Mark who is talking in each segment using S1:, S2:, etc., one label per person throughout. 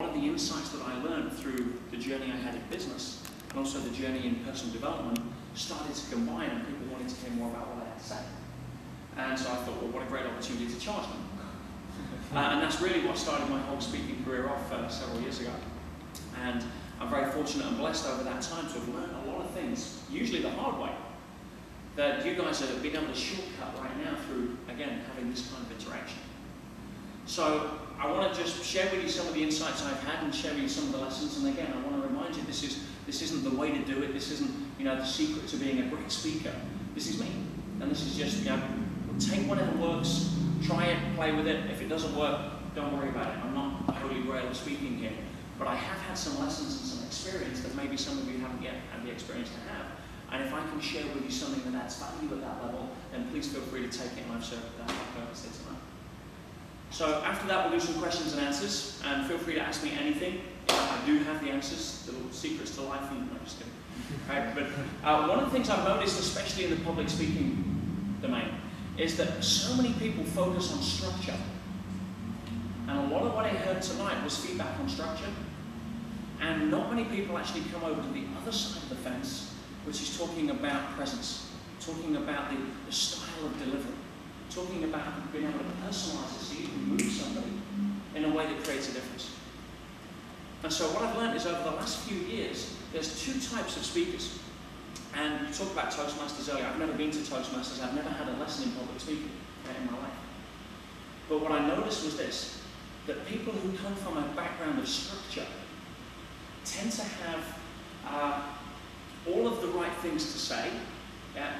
S1: One of the insights that I learned through the journey I had in business, and also the journey in personal development, started to combine, and people wanted to hear more about what I had to say. And so I thought, well, what a great opportunity to charge them. And that's really what started my whole speaking career off several years ago. And I'm very fortunate and blessed over that time to have learned a lot of things, usually the hard way, that you guys have been able to shortcut right now through, again, having this kind of interaction. So I want to just share with you some of the insights I've had and share with you some of the lessons. And again, I want to remind you, this isn't the way to do it. This isn't, the secret to being a great speaker. This is me. And this is just, take whatever works, try it, play with it. If it doesn't work, don't worry about it. I'm not a holy grail of speaking here. But I have had some lessons and some experience that maybe some of you haven't yet had the experience to have. And if I can share with you something that adds value at that level, then please feel free to take it, and I've served that purpose here tonight. So after that, we'll do some questions and answers, and feel free to ask me anything. I do have the answers, the little secrets to life, and I'm just kidding. Right? But one of the things I've noticed, especially in the public speaking domain, is that so many people focus on structure. And a lot of what I heard tonight was feedback on structure. And not many people actually come over to the other side of the fence, which is talking about presence, talking about the style of delivery, talking about being able to personalize it so you can move somebody in a way that creates a difference. And so what I've learned is over the last few years, there's two types of speakers. And you talked about Toastmasters earlier. I've never been to Toastmasters. I've never had a lesson in public speaking in my life. But what I noticed was this, that people who come from a background of structure tend to have all of the right things to say, yeah?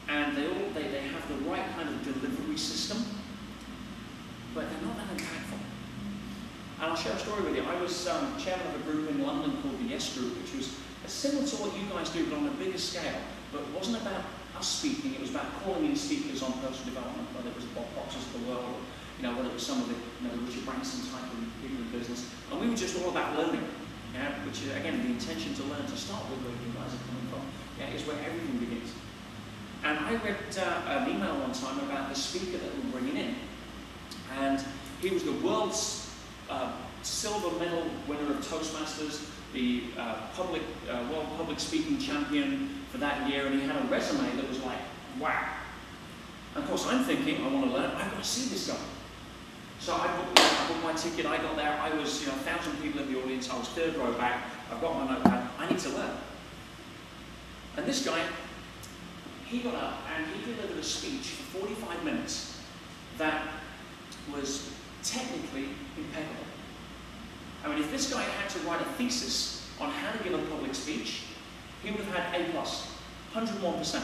S1: And they have the right kind of delivery system, but they're not that impactful. And I'll share a story with you. I was chairman of a group in London called the Yes Group, which was similar to what you guys do, but on a bigger scale. But it wasn't about us speaking, it was about calling in speakers on personal development, whether it was Bob Proctor's of the world, or whether it was some of the Richard Branson type of people in business. And we were just all about learning, which is, again, the intention to learn, to start with where you guys are coming from, is where everything begins. And I read an email one time about the speaker that we're bringing in. And he was the world's silver medal winner of Toastmasters, the world public speaking champion for that year, and he had a resume that was like, wow. And of course I'm thinking, I want to learn, I've got to see this guy. So I booked my ticket, I got there, I was 1,000 people in the audience, I was third row back, I've got my notepad, I need to learn. And this guy, he got up and he delivered a speech for 45 minutes that was technically impeccable. I mean, if this guy had to write a thesis on how to give a public speech, he would have had A+, 101%.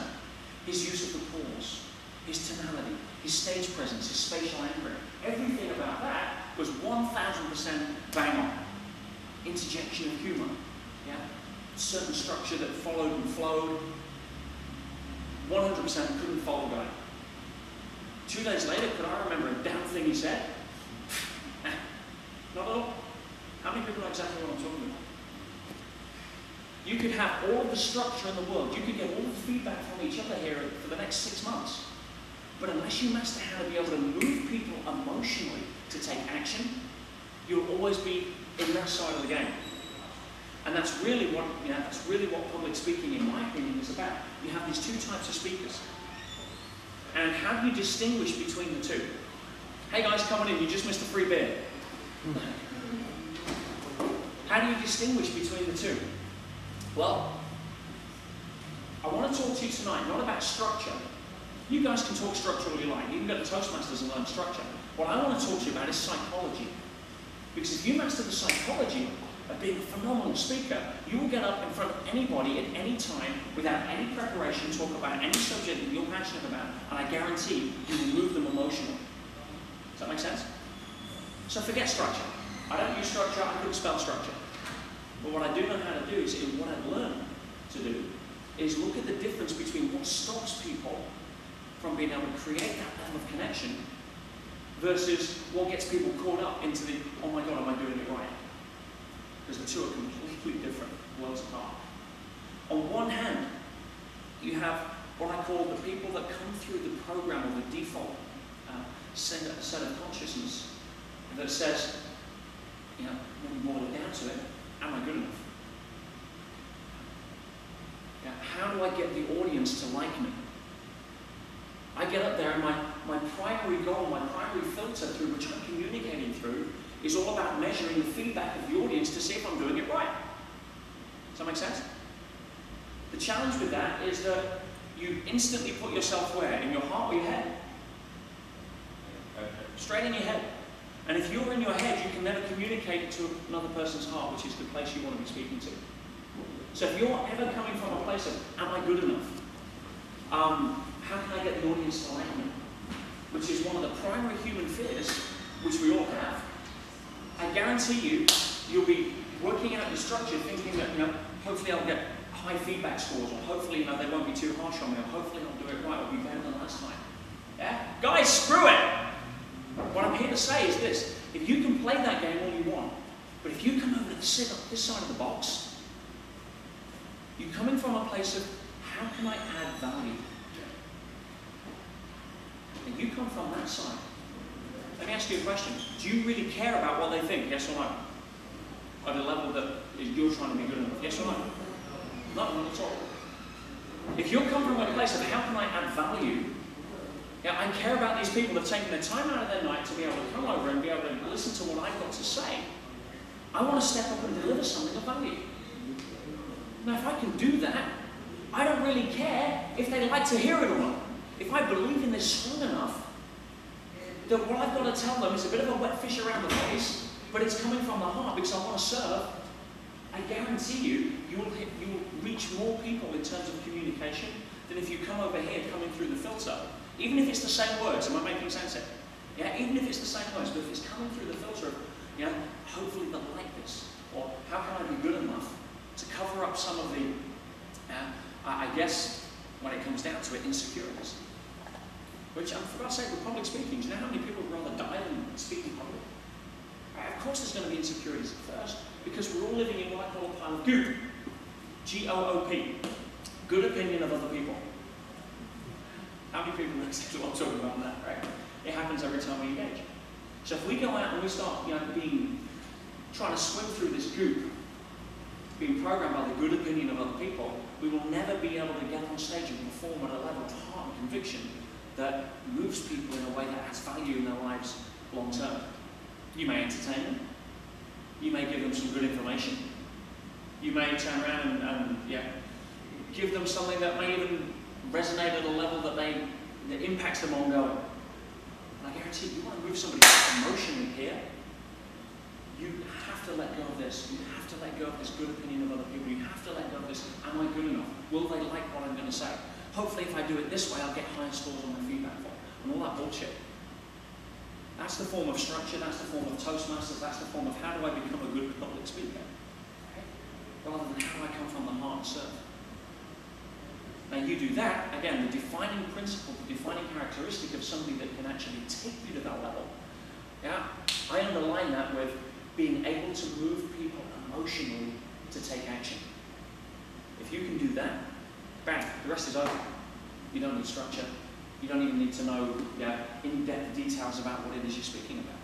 S1: His use of the pause, his tonality, his stage presence, his spatial anchoring, everything about that was 1,000% bang on. Interjection of humor, certain structure that followed and flowed, 100% couldn't follow going. 2 days later, could I remember a damn thing he said? Not at all. How many people know exactly what I'm talking about? You could have all of the structure in the world, you could get all the feedback from each other here for the next 6 months. But unless you master how to be able to move people emotionally to take action, you'll always be in that side of the game. And that's really what public speaking, in my opinion, is about. You have these two types of speakers. And how do you distinguish between the two? Hey guys, coming in, you just missed a free beer. How do you distinguish between the two? Well, I want to talk to you tonight not about structure. You guys can talk structure all you like. You can go to Toastmasters and learn structure. What I want to talk to you about is psychology. Because if you master the psychology of being a phenomenal speaker, you will get up in front of anybody at any time without any preparation, talk about any subject that you're passionate about, and I guarantee you will move them emotionally. Does that make sense? So forget structure. I don't use structure, I couldn't spell structure. But what I do know how to do is, what I've learned to do, is look at the difference between what stops people from being able to create that level of connection versus what gets people caught up into the, oh my God, am I doing it right? Because the two are completely different worlds apart. On one hand, you have what I call the people that come through the program or the default set of consciousness that says, when you boil it down to it, am I good enough? How do I get the audience to like me? I get up there and my primary goal, my primary filter through which I'm communicating through is all about measuring the feedback of the audience to see if I'm doing it right. Does that make sense? The challenge with that is that you instantly put yourself where? In your heart or your head? Straight in your head. And if you're in your head, you can never communicate to another person's heart, which is the place you want to be speaking to. So if you're ever coming from a place of, am I good enough? How can I get the audience to like me? Which is one of the primary human fears, which we all have. I guarantee you, you'll be working out your structure thinking that, hopefully I'll get high feedback scores, or hopefully, they won't be too harsh on me, or hopefully I'll do it right, or be better than last time. Yeah? Guys, screw it! What I'm here to say is this: if you can play that game all you want, but if you come over to this side of the box, you're coming from a place of, how can I add value? And you come from that side. Let me ask you a question. Do you really care about what they think, yes or no? At a level that you're trying to be good enough, yes or no? No, not at all. If you come from a place of, how can I add value? I care about these people that have taken their time out of their night to be able to come over and be able to listen to what I've got to say. I want to step up and deliver something of value. Now, if I can do that, I don't really care if they like to hear it or not. If I believe in this strong enough, that what I've got to tell them is a bit of a wet fish around the face, but it's coming from the heart because I want to serve, I guarantee you'll reach more people in terms of communication than if you come over here coming through the filter. Even if it's the same words, am I making sense here? Yeah, even if it's the same words, but if it's coming through the filter of, hopefully they'll like this, or how can I be good enough to cover up some of the, I guess, when it comes down to it, insecurities. Which, for God's sake, with public speaking, do you know how many people would rather die than speak in public? Of course there's going to be insecurities at first, because we're all living in what I call a pile of goop. G-O-O-P. Good opinion of other people. How many people know exactly what I'm talking about that, right? It happens every time we engage. So if we go out and we start, trying to swim through this goop, being programmed by the good opinion of other people, we will never be able to get on stage and perform at a level of heart and conviction that moves people in a way that adds value in their lives long term. You may entertain them. You may give them some good information. You may turn around and give them something that may even resonate at a level that impacts them ongoing. And I guarantee you want to move somebody emotionally here, you have to let go of this. You have to let go of this good opinion of other people. You have to let go of this, am I good enough? Will they like what I'm going to say? Hopefully if I do it this way, I'll get higher scores on my feedback form. And all that bullshit. That's the form of structure, that's the form of Toastmasters, that's the form of how do I become a good public speaker? Okay? Rather than how do I come from the heart and serve? Now you do that, again, the defining principle, the defining characteristic of somebody that can actually take you to that level. I underline that with being able to move people emotionally to take action. If you can do that, bang, the rest is over. You don't need structure. You don't even need to know in-depth details about what it is you're speaking about.